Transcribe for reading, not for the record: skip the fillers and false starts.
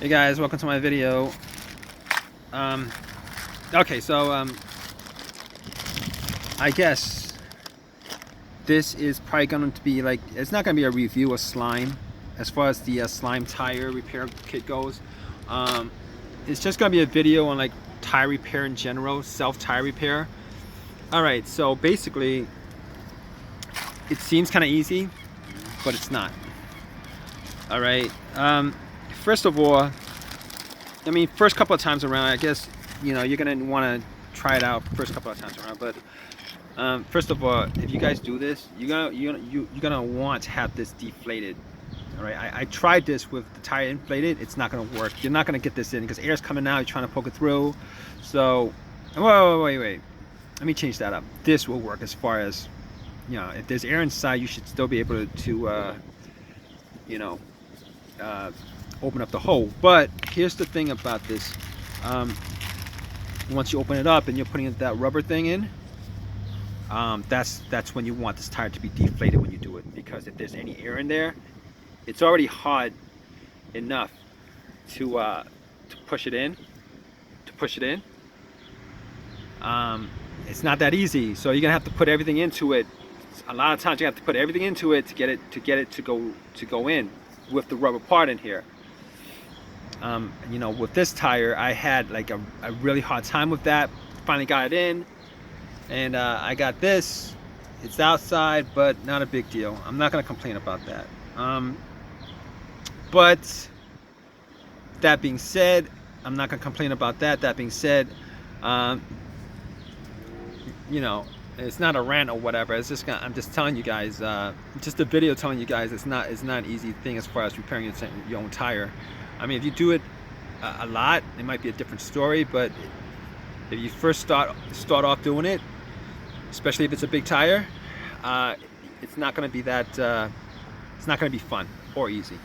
Hey guys, welcome to my video. Okay, so I guess this is probably going to be like, it's not going to be a review of slime as far as the slime tire repair kit goes. It's just going to be a video on like tire repair in general, self tire repair. Alright, so basically it seems kind of easy, but it's not. Alright, first of all, I mean, first couple of times around, I guess, you know, you're gonna want to try it out first couple of times around. But first of all, if you guys do this, you're gonna want to have this deflated. All right, I tried this with the tire inflated. It's not gonna work. You're not gonna get this in because air's coming out. You're trying to poke it through. So, wait. Let me change that up. This will work as far as, you know, if there's air inside, you should still be able to you know, open up the hole. But here's the thing about this. Once you open it up and you're putting that rubber thing in, that's when you want this tire to be deflated when you do it, because if there's any air in there, it's already hard enough to push it in. It's not that easy, so you're gonna have to put everything into it. A lot of times you have to put everything into it to get it to go in with the rubber part in here. You know, with this tire, I had like a really hard time with that. Finally got it in, and I got this. It's outside, but not a big deal. I'm not gonna complain about that. But that being said, I'm not gonna complain about that. That being said, you know, it's not a rant or whatever. It's just I'm just telling you guys, just a video telling you guys it's not an easy thing as far as repairing your own tire. I mean, if you do it a lot, it might be a different story. But if you first start off doing it, especially if it's a big tire, it's not going to be that. It's not going to be fun or easy.